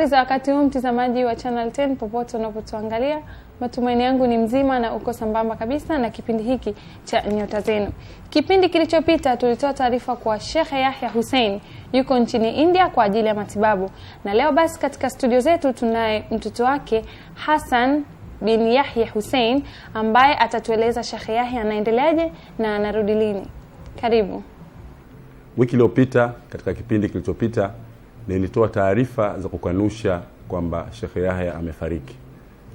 Habari za wakati huu mtazamaji wa Channel 10 popote unapotuangalia. Matumaini yangu ni mzima na uko sambamba kabisa na kipindi hiki cha Nyota Zenu. Kipindi kilichopita tulitoa taarifa kwa Sheikh Yahya Hussein yuko nchini India kwa ajili ya matibabu. Na leo basi katika studio zetu tunaye mtoto wake Hassan bin Yahya Hussein ambaye atatueleza Sheikh Yahya anaendeleaje na anarudi lini. Karibu. Wiki iliyopita katika kipindi kilichopita nilitoa taarifa za kukanusha kwamba Sheikh Yahya amefariki.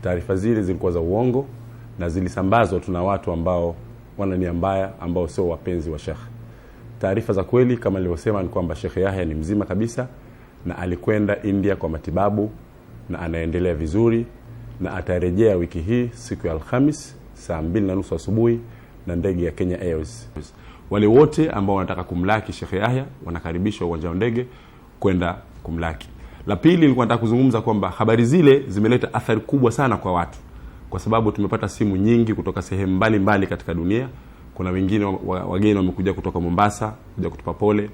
Taarifa zile zilikuwa za uongo na zilisambazwa tuna watu ambao wana nia mbaya, ambao sio wapenzi wa Sheikh. Taarifa za kweli kama nilivyosema ni kwamba Sheikh Yahya ni mzima kabisa na alikwenda India kwa matibabu na anaendelea vizuri na atarejea wiki hii siku ya Alhamis saa 2:30 asubuhi na ndege ya Kenya Airways. Wale wote ambao wanataka kumlaki Sheikh Yahya wanakaribishwa uwanja wa ndege kwenda kumlaki. La pili nilikuwa nataka kuzungumza kwamba habari zile zimeleta athari kubwa sana kwa watu, kwa sababu tumepata simu nyingi kutoka sehemu mbalimbali katika dunia. Kuna wengine wageni wamekuja kutoka Mombasa kuja kutupa pole,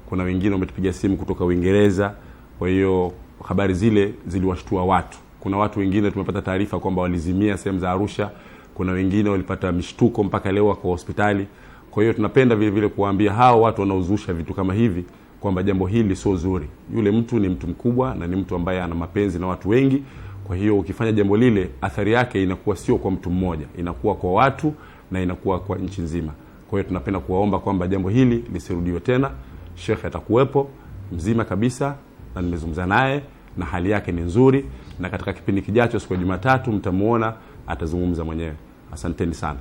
kuna wengine wametupigia simu kutoka Uingereza. Kwa hiyo habari zile ziliwashtua watu. Kuna watu wengine tumepata taarifa kwamba walizimia sehemu za Arusha, kuna wengine walipata mishtuko mpaka leo wako hospitali. Kwa hiyo tunapenda vile vile kuambia hao watu wanaozusha vitu kama hivi kwamba jambo hili sio zuri. Yule mtu ni mtu mkubwa na ni mtu ambaye ana mapenzi na watu wengi. Kwa hiyo ukifanya jambo lile, athari yake inakuwa sio kwa mtu mmoja, inakuwa kwa watu na inakuwa kwa nchi nzima. Kwa hiyo tunapenda kuwaomba kwamba jambo hili lisirudiwe tena. Sheikh atakuwepo mzima kabisa na nimezungumza naye na hali yake ni nzuri, na katika kipindi kijacho siku ya Jumatatu mtamuona atazungumza mwenyewe. Asanteni sana.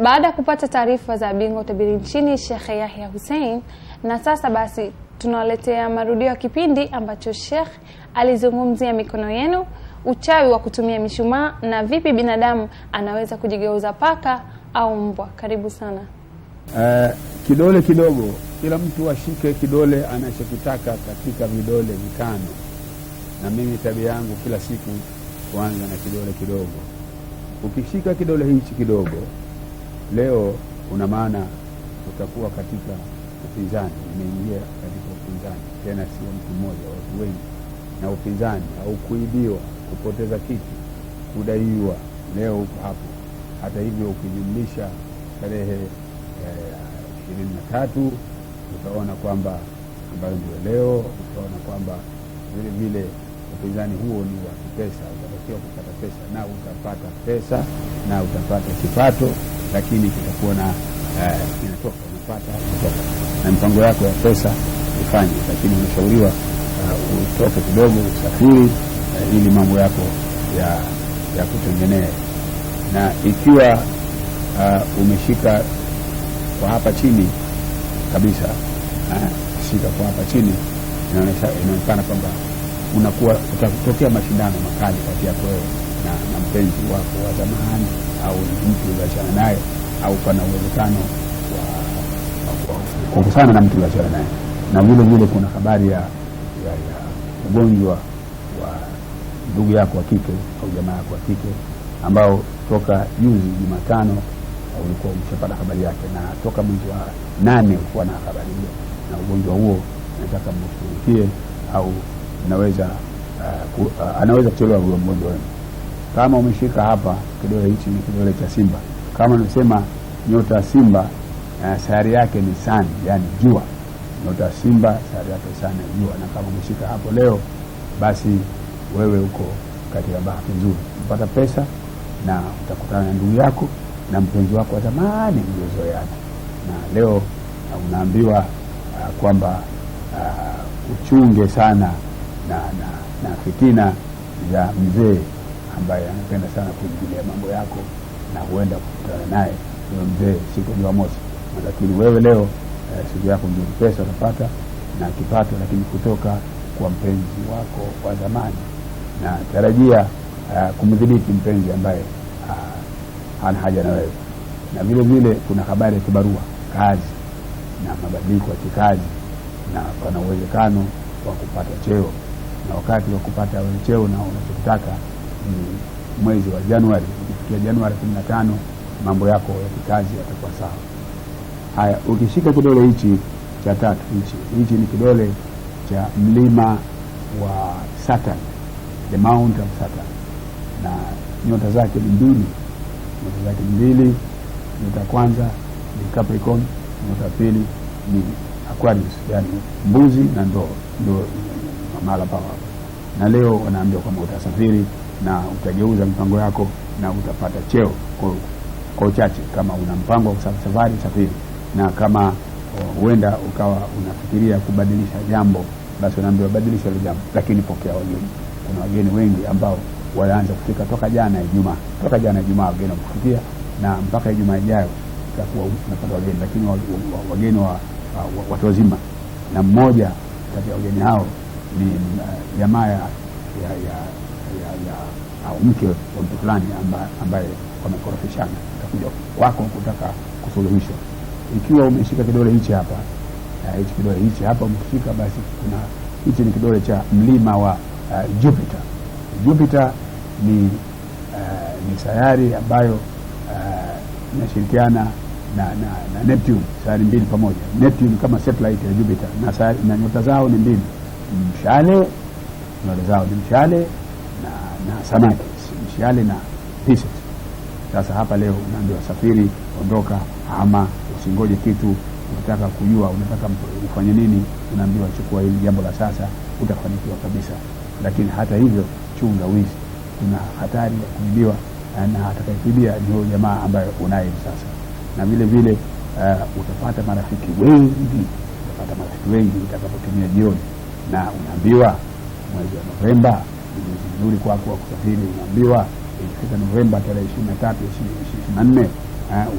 Baada ya kupata taarifa za bingwa utabiri nchini Sheikh Yahya Hussein, na sasa basi tunawaletea marudio ya kipindi ambacho Sheikh alizungumzia mikono yenu, uchawi wa kutumia mishumaa na vipi binadamu anaweza kujigeuza paka au mbwa. Karibu sana. Kidole kidogo, kila mtu ashike kidole anachokitaka katika vidole vitano. Na mimi tabia yangu kila siku kuanza na kidole kidogo. Ukishika kidole hichi kidogo leo, una maana utakuwa katika upinzani, umeingia katika upinzani, tena sio mtu mmoja, watu wengi. Na upinzani au kuibiwa, kupoteza kitu, kudaiwa, leo uko hapo. Hata hivyo ukijumlisha tarehe 23 utaona kwamba ambayo ndio leo, utaona kwamba vile vile upinzani huo ni wa pesa. Utatakiwa kupata pesa na utapata pesa na utapata kipato, lakini kitakuwa na inatoka unapata kutoka na mpango yako ya pesa ifanye, lakini unashauriwa utoke kidogo, usafiri ili mambo yako ya kutengenea. Na ikiwa umeshika kwa hapa chini kabisa, shika kwa hapa chini, inaonekana kwamba unakuwa utatokea mashindano makali kati yako wewe na mpenzi wako wa zamani au mtu uliachana naye, au pana uwezekano wa kukutana na mtu uliachana naye. Na vile vile kuna habari ya ugonjwa wa ndugu yako wa kike au jamaa yako wa kike ambao toka juzi Jumatano ulikuwa umeshapata habari yake, na toka mwezi wa 8 ulikuwa na habari hiyo. Na ugonjwa huo nataka mshughulikie, au anaweza kutolewa huyo mgonjwa wenu. Kama umeshika hapa kidole hichi ni kidole cha simba. Kama nasema nyota ya simba sayari yake ni sun, yani jua. Nyota ya simba sayari yake sana jua. Na kama umeshika hapo leo, basi wewe uko katika bahati nzuri, upata pesa na utakutana na ndugu yako na mpenzi wako wa zamani mliozoeana. Na leo unaambiwa kwamba uchunge sana na fitina za mzee ambaye anapenda sana kuingilia mambo yako, na huenda kukutana naye huyo mzee siku ya Jumamosi. Lakini wewe leo siku yako ndio pesa utapata na kipato, lakini kutoka kwa mpenzi wako wa zamani. Na tarajia kumdhibiti mpenzi ambaye hana haja na wewe. Na vile vile kuna habari ya kibarua, kazi na mabadiliko ya kikazi, na kuna uwezekano wa kupata cheo. Na wakati wa kupata cheo na unachotaka ni mwezi wa Januari. Ukifikia Januari 15 mambo yako ya kikazi yatakuwa sawa. Haya, ukishika kidole hichi cha tatu, hichi ni kidole cha mlima wa Saturn, the Mount of Saturn, na nyota zake ni mbili. Nyota zake ni mbili. Nyota kwanza ni Capricorn, nyota pili ni Aquarius, yani mbuzi na ndoo, ndio mahala pa hapo. Na leo wanaambia kwamba utasafiri na utageuza mpango yako na utapata cheo kwa uchache. Kama una mpango wa safari, safiri, na kama huenda ukawa unafikiria kubadilisha jambo, basi wanaambia badilisha ile jambo, lakini pokea wageni. Kuna wageni wengi ambao walianza kufika toka jana Ijumaa wageni kufikia, na mpaka Ijumaa ijayo itakuwa unapata wageni, lakini wageni wa watu wazima. Na mmoja kati ya wageni hao ni jamaa ya mke wa mtu fulani ambaye wamekorofishana, utakuja wako kutaka kusuluhishwa. Ikiwa umeshika kidole hichi hapa, kidole hichi hapa umeshika, basi kuna hichi ni kidole cha mlima wa Jupiter. Jupiter ni sayari ambayo inashirikiana na Neptune, sayari mbili pamoja. Neptune kama satellite ya Jupiter, na nyota zao ni mbili, mshale, nyota zao ni mshale na samaki, mshale na Pisces. Sasa hapa leo unaambiwa safiri, ondoka, ama usingoje kitu. Unataka kujua, unataka ufanye nini, unaambiwa chukua hili jambo la sasa, utafanikiwa kabisa. Lakini hata hivyo chunga wizi, kuna hatari ya kuibiwa, na atakayekuibia ni huyo jamaa ambaye unaye sasa. Na vile vile utapata marafiki wengi utakapotumia jioni. Na unaambiwa mwezi wa Novemba ni mwezi mzuri kwako wa kusafiri. Unaambiwa ikifika Novemba tarehe 23, 24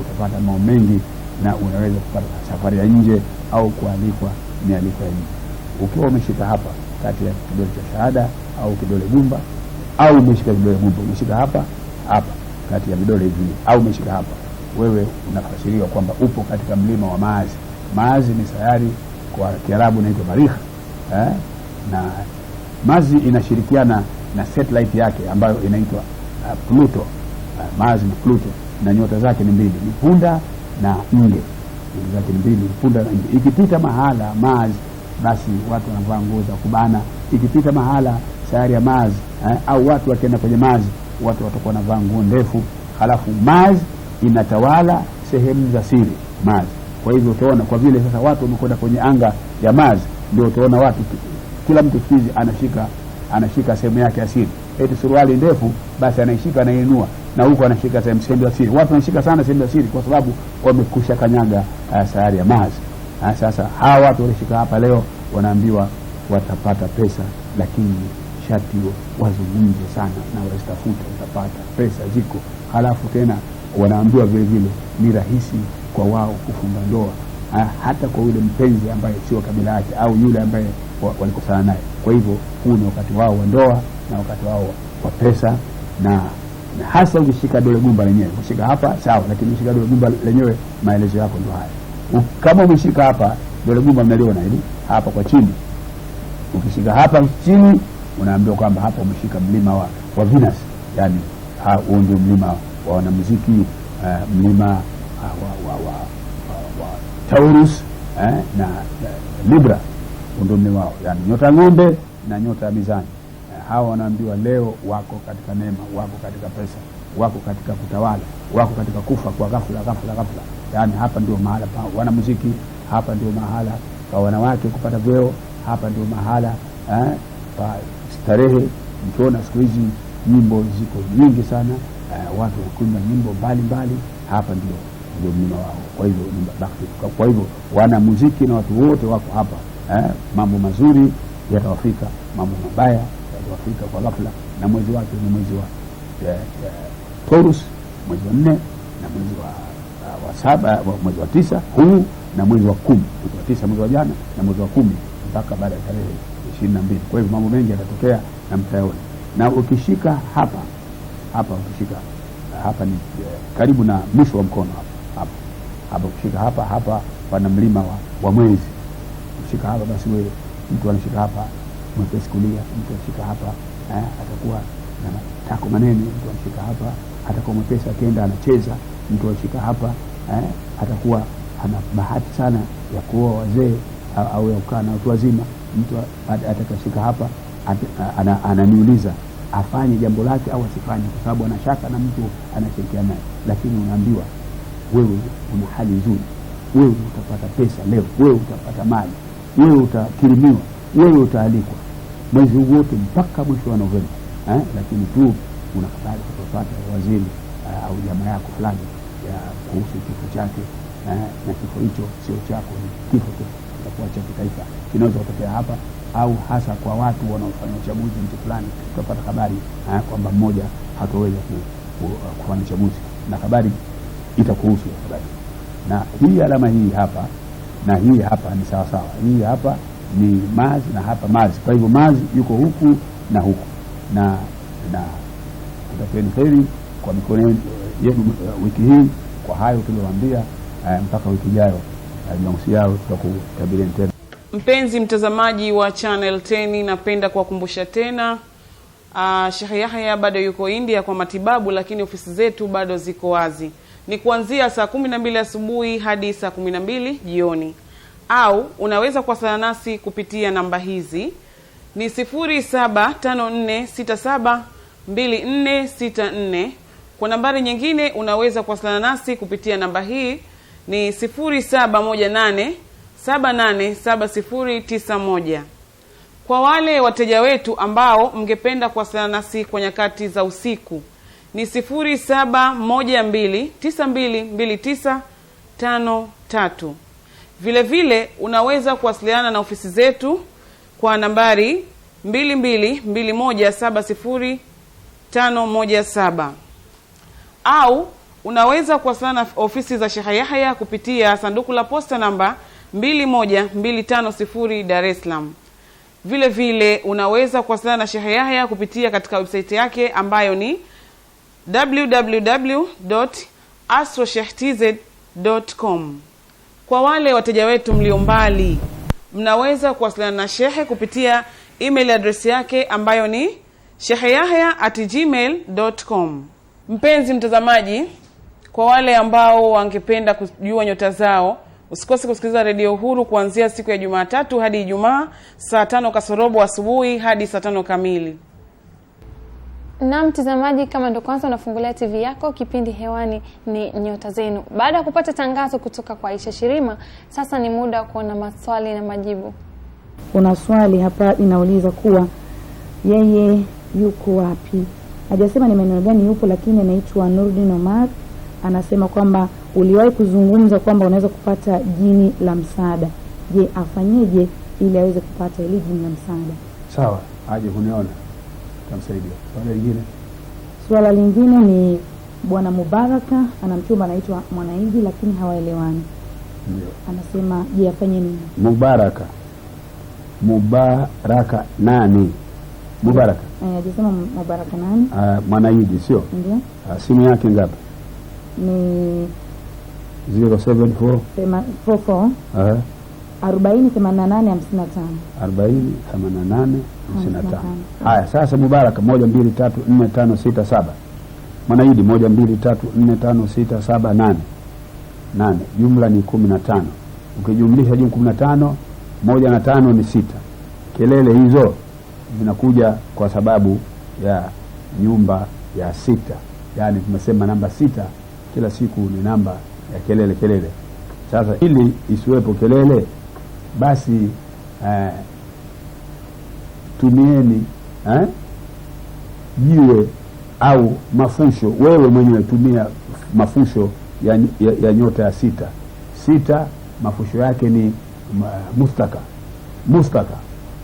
utapata mambo mengi, na unaweza kupata safari ya nje au kualikwa mialiko ya nje. Ukiwa umeshika hapa kati ya kidole cha shahada au kidole gumba, au umeshika kidole gumba, umeshika hapa kati ya vidole hivi, au umeshika hapa, wewe unafasiriwa kwamba upo katika mlima wa Mars. Mars ni sayari kwa Kiarabu inaitwa Marikh, na Mars inashirikiana na satellite yake ambayo inaitwa Pluto. Mars ni Pluto, na nyota zake ni mbili, ni punda na nge. Nyota zake ni mbili, punda na nge. Ikipita mahala Mars, basi watu wanavaa nguo za kubana. Ikipita mahala sayari ya Mars, au watu wakienda kwenye Mars, watu watakuwa wanavaa nguo ndefu. Halafu Mars inatawala sehemu za siri Mars. Kwa hivyo utaona, kwa vile sasa watu wamekwenda kwenye anga ya Mars, ndio utaona watu kila mtu fizi anashika sehemu yake ya siri. Eti suruali ndefu, basi anaishika, anainua, na huko anashika sehemu ya siri. Watu wanashika sana sehemu ya siri kwa sababu wamekusha kanyaga sayari ya Mars. Sasa hawa watu walishika hapa leo wanaambiwa watapata pesa, lakini shati wazungumze sana na wasitafute, utapata pesa ziko. Halafu tena wanaambiwa vile vile ni rahisi kwa wao kufunga ndoa, hata kwa yule mpenzi ambaye sio kabila yake au yule ambaye walikosana naye. Kwa hivyo huu ni wakati wao wa ndoa na wakati wao wa pesa, na hasa ukishika dole gumba lenyewe. Ukishika hapa sawa, lakini ukishika dole gumba lenyewe maelezo yako ndio haya. Kama umeshika hapa dole gumba, mnaliona hili hapa kwa chini, ukishika hapa chini unaambiwa kwamba hapa umeshika mlima wa Venus, yani huo ndio mlima wa wanamuziki, mlima wa Taurus na Libra, ndio mlima wao, yani nyota ng'ombe na nyota ya mizani. Hawa wanaambiwa leo wako katika neema, wako katika pesa, wako katika kutawala, wako katika kufa kwa ghafla. Yani hapa ndio mahala pa wanamuziki, hapa ndio mahala pa wanawake kupata vyeo, hapa ndio mahala pa starehe. Mkiona siku hizi nyimbo ziko nyingi sana, watu wanakuimba nyimbo mbalimbali, hapa ndio mlima wao. Kwa hivyo wanamuziki na watu wote wako hapa. Mambo mazuri yatawafika, mambo mabaya yatawafika kwa ghafla. Na mwezi wake ni mwezi wa Taurus, mwezi wa 4, na mwezi wa 7, mwezi wa 9 huu, na mwezi wa 10, mwezi wa 9 mwezi wa jana, na mwezi wa 10 mpaka baada ya tarehe 22. Kwa hivyo mambo mengi yatatokea na mtayaona. Na ukishika hapa ukishika hapa ni karibu na mwisho wa mkono hapa ukishika hapa pana mlima wa mwezi. Ukishika hapa, basi wewe mtu anashika hapa mwepesi kulia, mtu anashika hapa atakuwa na matako manene, mtu anashika hapa atakuwa mwepesi akienda anacheza, mtu anashika hapa atakuwa ana bahati sana ya kuoa wazee au ya kukaa na watu wazima. Mtu atakashika hapa ananiuliza afanye jambo lake au asifanye, kwa sababu anashaka na mtu anashirikiana naye. Lakini unaambiwa wewe una hali nzuri, wewe utapata pesa leo, wewe utapata mali, wewe utakirimiwa, wewe utaalikwa mwezi wote mpaka mwisho wa Novemba, lakini tu unakubali kutofuata waziri au jamaa yako fulani ya kuhusu kifo chake, na kifo hicho sio chako, ni kifo kitakuwa cha kitaifa, kinaweza kutokea hapa au hasa kwa watu wanaofanya uchaguzi nchi fulani. Tutapata habari kwamba mmoja hatoweza kufanya uchaguzi, na habari itakuhusu habari. Na hii alama hii hapa na hii hapa ni sawa sawa. Hii hapa ni Mazi na hapa Mazi. Kwa hivyo Mazi yuko huku na huku, na tutapeni heri kwa mikono yenu wiki hii. Kwa hayo tuliwaambia, mpaka wiki ijayo Jumamosi yao tutakukabili tena. Mpenzi mtazamaji wa Channel 10, napenda kuwakumbusha tena Sheikh Yahya bado yuko India kwa matibabu, lakini ofisi zetu bado ziko wazi. Ni kuanzia saa 12 asubuhi hadi saa 12 jioni. Au unaweza kuwasiliana nasi kupitia namba hizi ni 0754672464. Kwa nambari nyingine unaweza kuwasiliana nasi kupitia namba hii ni 0718787091. Kwa wale wateja wetu ambao mngependa kuwasiliana nasi kwa nyakati za usiku ni 0712922953. Vile vile unaweza kuwasiliana na ofisi zetu kwa nambari 22217017, au unaweza kuwasiliana na ofisi za Sheikh Yahya kupitia sanduku la posta namba 21250 Dar es Salaam. Vile vile unaweza kuwasiliana na Sheikh Yahya kupitia katika website yake ambayo ni www.astrosheikhtz.com. Kwa wale wateja wetu mlio mbali, mnaweza kuwasiliana na Sheikh kupitia email address yake ambayo ni sheikhayahya@gmail.com. Mpenzi mtazamaji, kwa wale ambao wangependa kujua nyota zao, usikose kusikiliza Radio Uhuru kuanzia siku ya Jumatatu hadi Ijumaa saa 5 kasorobo asubuhi hadi saa 5 kamili. Na mtazamaji, kama ndo kwanza unafungulia TV yako, kipindi hewani ni Nyota Zenu. Baada ya kupata tangazo kutoka kwa Aisha Shirima, sasa ni muda wa kuona maswali na majibu. Kuna swali hapa inauliza kuwa yeye yuko wapi. Hajasema ni maeneo gani yupo, lakini anaitwa Nurdin Omar. Anasema kwamba uliwahi kuzungumza kwamba unaweza kupata jini la msaada. Je, afanyeje ili aweze kupata ile jini la msaada? Sawa, aje kuniona, tamsaidia. Swala lingine ni Bwana Mubaraka, anamchumba anaitwa Mwanaidi lakini hawaelewani. Ndio. Anasema je, afanye nini? Mubaraka nani? Mubaraka. Hajasema Mubaraka nani? Mwanaidi sio? Ndio. Simu yake ngapi? Ni 074 44 408855. 408855. Haya, sasa Mubaraka 1234567. Mwanaidi 1234567 8. Jumla ni 15. Ukijumlisha jumla 15, 1 na 5 ni 6. Kelele hizo zinakuja kwa sababu ya nyumba ya 6. Yaani tumesema namba 6 kila siku ni namba ya kelele. Sasa ili isiwepo kelele, basi tumieni jiwe au mafusho. Wewe mwenyewe tumia mafusho ya nyota ya 6. Mafusho yake ni mustaka.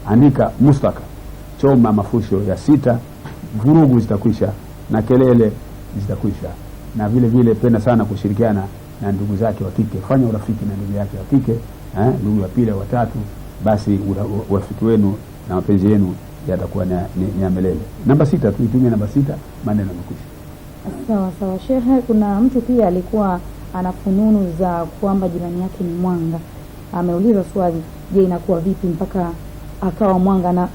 Andika mustaka, choma mafusho ya 6, vurugu zitakwisha na kelele zitakwisha. Na vile vile penda sana kushirikiana na ndugu zake wa kike. Fanya urafiki na ndugu yake wa kike, ndugu wa pili wa tatu, basi urafiki wenu na mapenzi yenu yatakuwa ni ya milele. Namba 6 tuitumie namba 6, maneno yamekwisha. Sawa Sheikh, kuna mtu pia alikuwa ana fununu za kwamba jirani yake ni mwanga. Ameuliza swali, je, inakuwa vipi mpaka akawa mwanga, na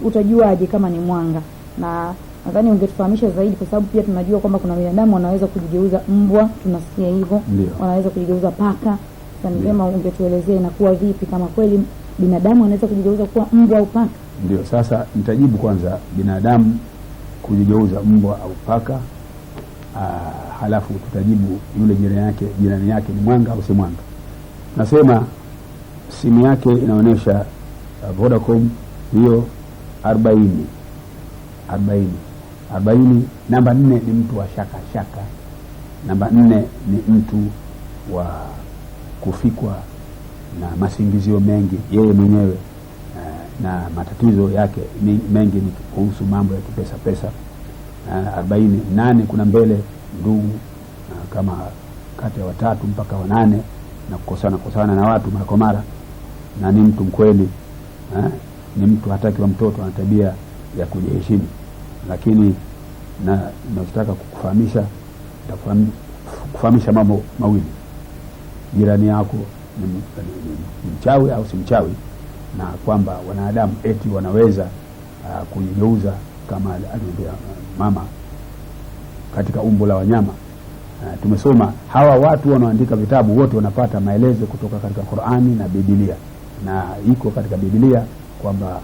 utajuaje kama ni mwanga? Na nadhani ungetufahamisha zaidi, kwa sababu pia tunajua kwamba kuna binadamu wanaweza kujigeuza mbwa, tunasikia hivyo, wanaweza kujigeuza paka. Sasa ni vyema ungetuelezea inakuwa vipi kama kweli binadamu anaweza kujigeuza kuwa mbwa au paka? Ndio, sasa nitajibu kwanza binadamu kujigeuza mbwa au paka, halafu tutajibu yule jirani yake ni mwanga au si mwanga. Nasema simu yake inaonyesha Vodacom hiyo 40. Namba 4 ni mtu wa shaka. Namba 4 ni mtu wa kufikwa na masingizio mengi yeye mwenyewe, na matatizo yake mengi ni kuhusu mambo ya pesa. 48 kuna mbele ndugu, kama kati ya 3 mpaka 8, na kukosana na watu mara kwa mara, na ni mtu mkweli, ni mtu hataki wa mtoto, ana tabia ya kujiheshimu. Lakini nataka kufahamisha mambo mawili. Jirani yako ni mchawi au si mchawi, na kwamba wanadamu eti wanaweza kujigeuza kama alivyosema mama katika umbo la wanyama. Tumesoma hawa watu wanaoandika vitabu wote wanapata maelezo kutoka katika Qur'ani na Biblia, na iko katika Biblia kwamba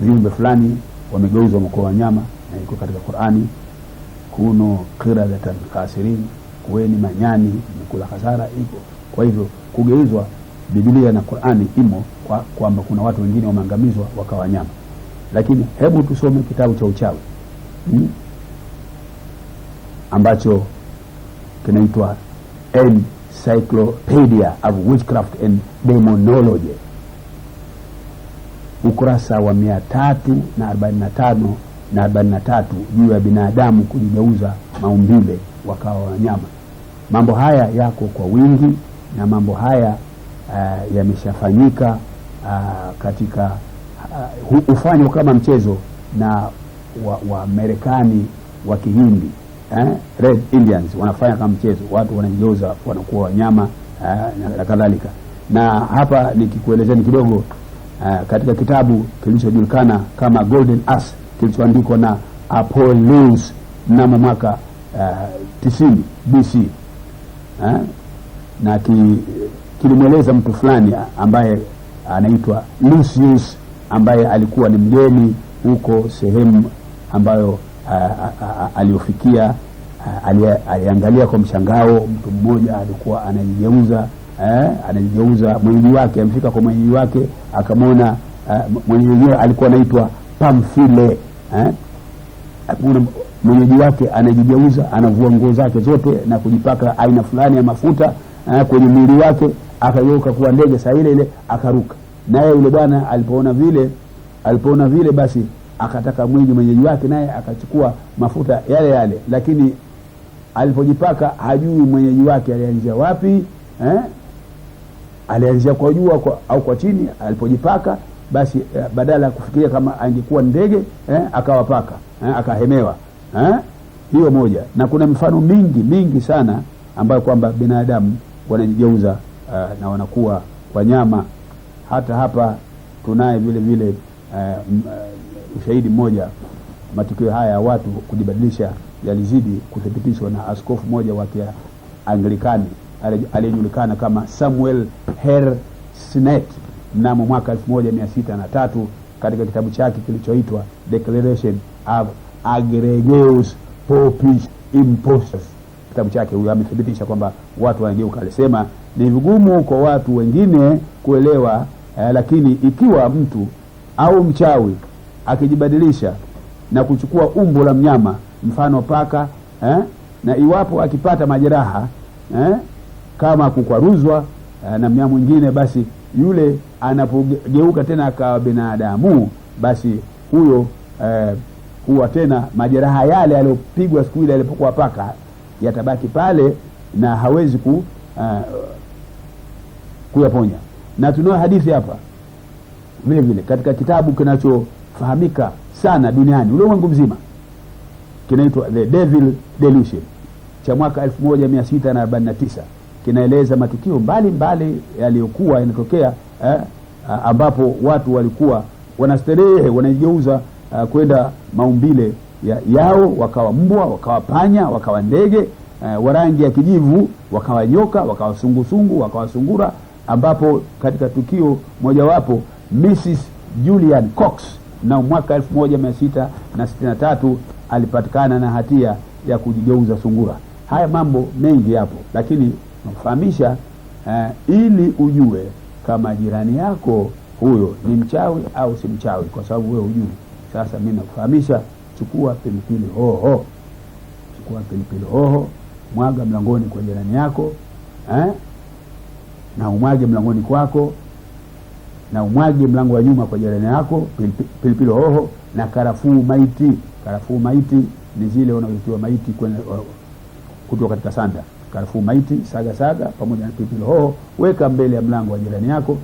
viumbe fulani wamegeuzwa mkoa wa nyama, na iko katika Qur'ani kuno qiradatan khasirin, kuweni manyani mkula hasara, iko. Kwa hivyo kugeuzwa Biblia na Qur'ani imo kwamba kuna watu wengine wameangamizwa wakawa nyama. Lakini hebu tusome kitabu cha uchawi ambacho kinaitwa Encyclopedia of Witchcraft and Demonology, ukurasa wa 345 na 43, juu ya binadamu kujigeuza maumbile wakawa wanyama. Mambo haya yako kwa wingi, na mambo haya yameshafanyika katika ufanywa kama mchezo na wa Marekani wa Kihindi, Red Indians wanafanya kama mchezo, watu wanajigeuza wanakuwa wanyama na kadhalika. Na hapa nikikuelezeni kidogo, katika kitabu kilichojulikana kama Golden Ass kilichoandikwa na Apollonius mnamo mwaka 90 BC, na kilimweleza mtu fulani ambaye anaitwa Lucius, ambaye alikuwa ni mgeni huko sehemu ambayo aliofikia. Aliangalia kwa mshangao, mtu mmoja alikuwa anajigeuza mwenyeji wake. Amefika kwa mwenyeji wake, akamwona mwenyeji alikuwa anaitwa Pamphile, mwenyeji wake anajigeuza, anavua nguo zake zote na kujipaka aina fulani ya mafuta kwenye mwili wake, akageuka kuwa ndege saa ile akaruka. Naye yule bwana alipoona vile basi akataka mwili mwenyeji wake, naye akachukua mafuta yale, lakini alipojipaka hajui mwenyeji wake alianzia wapi, alianzia kwa juu au kwa chini. Alipojipaka basi badala ya kufikiria kama angekuwa ndege, akawa paka, akahemewa. Hiyo moja, na kuna mifano mingi sana ambayo kwamba binadamu wanajigeuza na wanakuwa wanyama. Hata hapa tunaye vile ushahidi mmoja. Matukio haya ya watu kujibadilisha yalizidi kuthibitishwa na askofu mmoja wa Anglikani aliyejulikana kama Samuel Hersnet mnamo mwaka 1603 katika kitabu chake kilichoitwa Declaration of Egregious Popish Impostors. Kitabu chake huyo amethibitisha kwamba watu wanageuka. Alisema ni vigumu kwa watu wengine kuelewa, lakini ikiwa mtu au mchawi akijibadilisha na kuchukua umbo la mnyama, mfano paka, na iwapo akipata majeraha kama kukwaruzwa na mnyama mwingine, basi yule anapogeuka tena akawa binadamu, basi huyo huwa tena majeraha yale aliyopigwa siku ile alipokuwa paka yatabaki pale na hawezi kuyaponya. Na tunao hadithi hapa vile katika kitabu kinachofahamika sana duniani ulimwengu mzima, kinaitwa The Devil Delusion cha mwaka 1649. Kinaeleza matukio mbalimbali yaliyokuwa yanatokea, ambapo watu walikuwa wanastarehe, wanajigeuza kwenda maumbile yao, wakawa mbwa, wakawa panya, wakawa ndege wa rangi ya kijivu, wakawa nyoka, wakawa sungusungu, wakawa sungura, ambapo katika tukio mojawapo Mrs. Julian Cox na mwaka 1663 alipatikana na hatia ya kujigeuza sungura. Haya mambo mengi yapo, lakini nakufahamisha ili ujue kama jirani yako huyo ni mchawi au si mchawi, kwa sababu wewe hujui. Sasa mimi nakufahamisha, chukua pilipili hoho, mwaga mlangoni kwa jirani yako, na umwage mlangoni kwako, na umwage mlango wa nyuma kwa jirani yako pilipili hoho na karafuu maiti. Karafuu maiti ni zile unazotiwa maiti kwenye kutoka katika sanda. Karafuu maiti saga pamoja na pilipili hoho, weka mbele ya mlango wa jirani yako,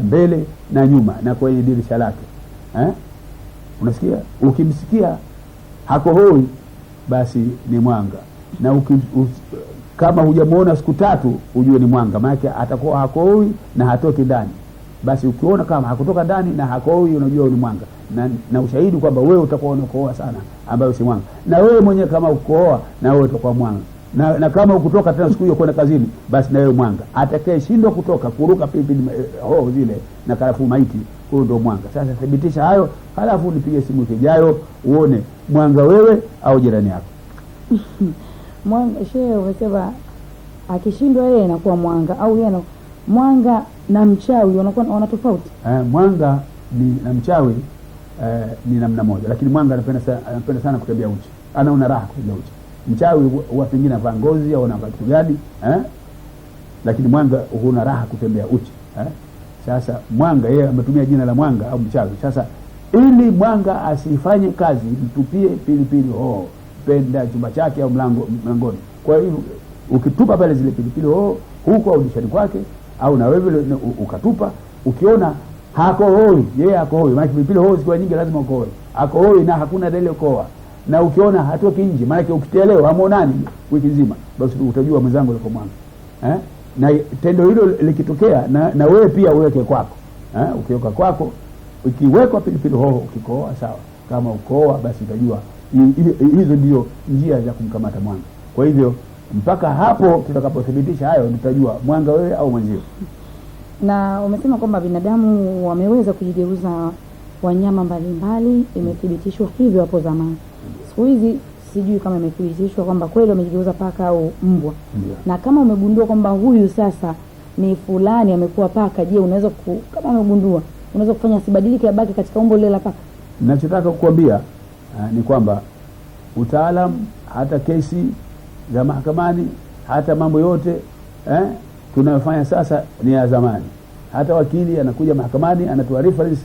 mbele na nyuma na kwenye dirisha lake. Unasikia? Ukimsikia hakohoi basi ni mwanga, na kama hujamuona siku 3 ujue ni mwanga, maana atakuwa hakohoi na hatoki ndani. Basi ukiona kama hakutoka ndani na hakohoi unajua ni mwanga, na ushahidi kwamba wewe utakuwa unakohoa sana ambayo si mwanga, na wewe mwenyewe kama ukohoa na wewe utakuwa mwanga, na kama ukutoka tena siku hiyo kwenda kazini basi na wewe mwanga. Atakayeshindwa kutoka kuruka pilipili hoho zile na karafuu maiti, huyo ndio mwanga. Sasa thibitisha hayo, halafu nipige simu ijayo uone mwanga wewe au jirani yako. Mwanga shehe, umesema akishindwa yeye anakuwa mwanga, au yeye mwanga na mchawi wana tofauti? Mwanga na mchawi ni namna moja, lakini mwanga anapenda sana kutembea uchi, anaona raha kutembea uchi. Mchawi huwa pengine anavaa ngozi au anavaa kitu gani, lakini mwanga huna raha kutembea uchi. Sasa mwanga yeye ametumia jina la mwanga au mchawi. Sasa ili mwanga asifanye kazi, mtupie pilipili hoho penda chumba chake au mlangoni. Kwa hiyo ukitupa pale zile pilipili hoho huko au dishani kwake, au na wewe ukatupa, ukiona hakohoi, yeye hakohoi, maana pilipili hoho zikiwa nyingi lazima ukohoe, hakohoi na hakuna dalili ukohoa, na ukiona hatoki nje, maana ukitelewa hamuonani wiki nzima, basi utajua mwenzangu yuko mwanga. Na tendo hilo likitokea na wewe pia uweke kwako, ukiweka kwako, ukiweka pilipili hoho ukikohoa sawa, kama ukohoa basi utajua. Hizo ndio njia za kumkamata mwanga. Kwa hivyo mpaka hapo tutakapothibitisha hayo tutajua mwanga wewe au mwenzio. Na umesema kwamba binadamu wameweza kujigeuza wanyama mbalimbali, imethibitishwa hivyo hapo zamani. Siku hizi sijui kama imethibitishwa kwamba kweli wamejigeuza paka au mbwa. Na kama umegundua kwamba huyu sasa ni fulani amekuwa paka, je, unaweza kama umegundua unaweza kufanya asibadilike abaki katika umbo lile la paka? Ninachotaka kukuambia ni kwamba utaalam, hata kesi za mahakamani, hata mambo yote tunayofanya sasa ni ya zamani. Hata wakili anakuja mahakamani anatoa reference,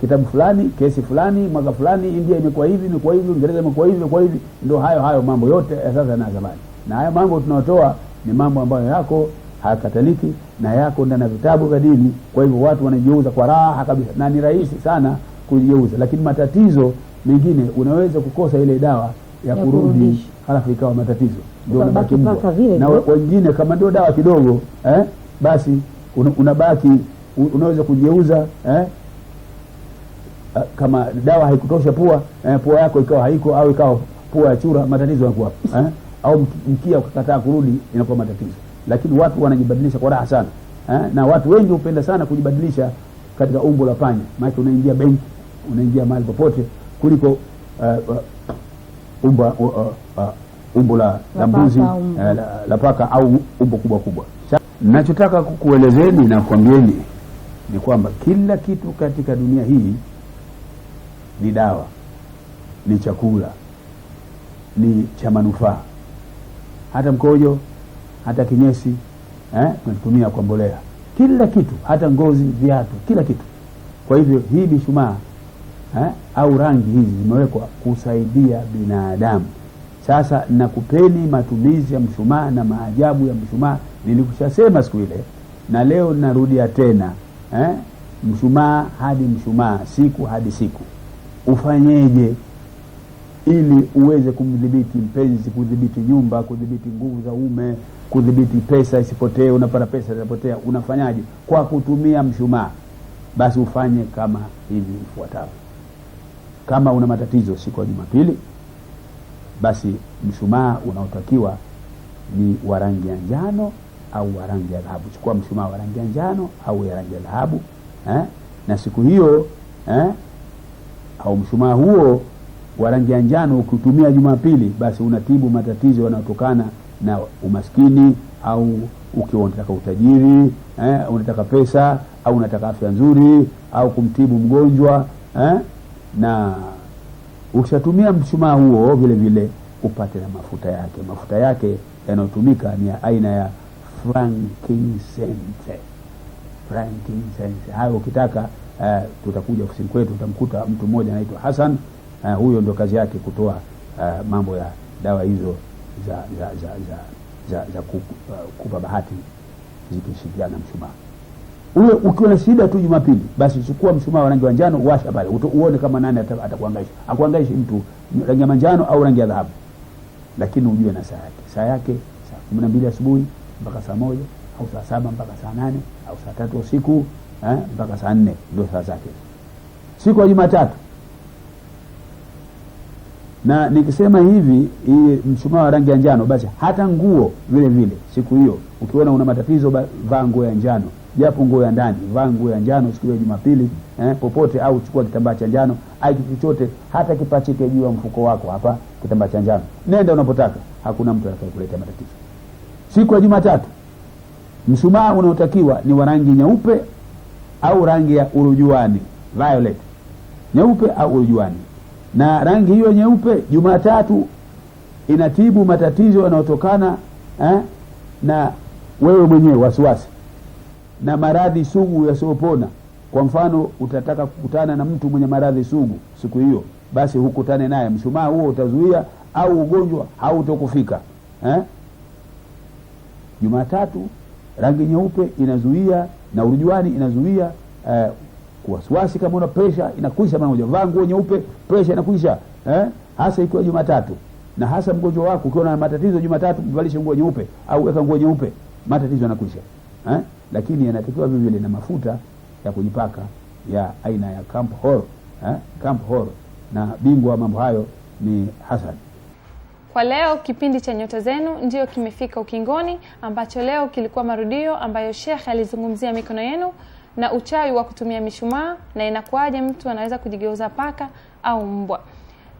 kitabu fulani, kesi fulani, mwaka fulani, India imekuwa hivi, Uingereza imekuwa hivi, ndio hayo mambo yote ya sasa na zamani. Na haya mambo tunayotoa ni mambo ambayo yako hakataliki na yako ndani ya vitabu vya dini. Kwa hivyo watu wanajeuza kwa raha kabisa, na ni rahisi sana kujeuza. Lakini matatizo mengine unaweza kukosa ile dawa ya kurudi, halafu ikawa matatizo, ndio unabaki mbwa. Na wengine kama ndio dawa kidogo basi unabaki unaweza kujeuza kama dawa haikutosha pua yako ikawa haiko, au ikawa pua ya chura, matatizo yanakuwa au mkia ukakataa kurudi, inakuwa matatizo. Lakini watu wanajibadilisha kwa raha sana, na watu wengi hupenda sana kujibadilisha katika umbo la panya. Maana unaingia benki, unaingia mahali popote, kuliko umbo la mbuzi, la paka au umbo kubwa. Ninachotaka kukuelezeni na kuambieni ni kwamba kila kitu katika dunia hii ni dawa, ni chakula, ni cha manufaa. Hata mkojo, hata kinyesi tunatumia kwa mbolea, kila kitu, hata ngozi, viatu, kila kitu. Kwa hivyo hii mishumaa au rangi hizi zimewekwa kusaidia binadamu. Sasa nakupeni matumizi ya mshumaa na maajabu ya mshumaa. Nilikushasema siku ile na leo narudia tena, mshumaa hadi mshumaa, siku hadi siku. Ufanyeje ili uweze kumdhibiti mpenzi, kudhibiti nyumba, kudhibiti nguvu za ume, kudhibiti pesa isipotee? Unapata pesa inapotea, unafanyaje? Kwa kutumia mshumaa. Basi ufanye kama hivi ifuatavyo. Kama una matatizo siku ya Jumapili, basi mshumaa unaotakiwa ni wa rangi ya njano au wa rangi ya dhahabu. Chukua mshumaa wa rangi ya njano au ya rangi ya dhahabu, na siku hiyo au mshumaa huo wa rangi ya njano ukitumia Jumapili, basi unatibu matatizo yanayotokana na umaskini, au ukiwa unataka utajiri, unataka pesa, au unataka afya nzuri, au kumtibu mgonjwa, na ukishatumia mshumaa huo vile vile upate na mafuta yake. Mafuta yake yanayotumika ni aina ya frankincense. Hayo ukitaka tutakuja ofisini kwetu, utamkuta mtu mmoja anaitwa Hassan. Huyo ndio kazi yake kutoa mambo ya dawa hizo za kupa bahati zikishirikiana na mshumaa. Ule ukiwa na shida tu Jumapili, basi chukua mshumaa wa rangi ya njano, washa pale, uone kama nani atakuhangaisha. Akuhangaishi mtu rangi ya manjano au rangi ya dhahabu, lakini ujue na saa yake. Saa yake saa 12 asubuhi mpaka saa 1, au saa 7 mpaka saa 8, au saa 3 usiku mpaka saa 4, ndio saa zake. Siku ya Jumatatu, na nikisema hivi mshumaa wa rangi ya njano, basi hata nguo vile vile siku hiyo ukiona una matatizo, vaa nguo ya njano, japo nguo ya ndani, vaa nguo ya njano siku ya Jumapili popote, au chukua kitambaa cha njano au kitu chochote, hata kipachike juu ya mfuko wako hapa, kitambaa cha njano, nenda unapotaka, hakuna mtu atakayekuleta matatizo. Siku ya Jumatatu, mshumaa unaotakiwa ni wa rangi nyeupe au rangi ya urujuani, violet, nyeupe au urujuani. Na rangi hiyo nyeupe Jumatatu inatibu matatizo yanayotokana na wewe mwenyewe, wasiwasi na maradhi sugu yasiyopona. Kwa mfano, utataka kukutana na mtu mwenye maradhi sugu siku hiyo, basi hukutane naye, mshumaa huo utazuia, au ugonjwa hautokufika. Jumatatu rangi nyeupe inazuia, na urujuani inazuia wasiwasi. Kama una pressure inakwisha mara moja, vaa nguo nyeupe, pressure inakwisha, hasa ikiwa Jumatatu. Na hasa mgonjwa wako ukiwa na matatizo Jumatatu, mvalishe nguo nyeupe au weka nguo nyeupe, matatizo yanakwisha. Lakini yanatakiwa vile vile na mafuta ya kujipaka ya aina ya Camp Hor, na bingwa mambo hayo ni Hassan. Kwa leo kipindi cha Nyota Zenu ndio kimefika ukingoni, ambacho leo kilikuwa marudio ambayo Sheikh alizungumzia mikono yenu na uchawi wa kutumia mishumaa, na inakuaje mtu anaweza kujigeuza paka au mbwa.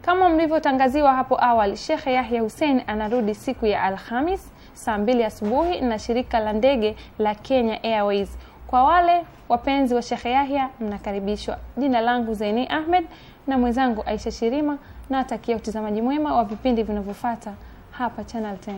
Kama mlivyotangaziwa hapo awali, Sheikh Yahya Hussein anarudi siku ya Alhamis saa 2 asubuhi na shirika la ndege la Kenya Airways. Kwa wale wapenzi wa Sheikh Yahya, mnakaribishwa. Jina langu Zaini Ahmed na mwenzangu Aisha Shirima, na atakia utazamaji mwema wa vipindi vinavyofuata hapa Channel 10.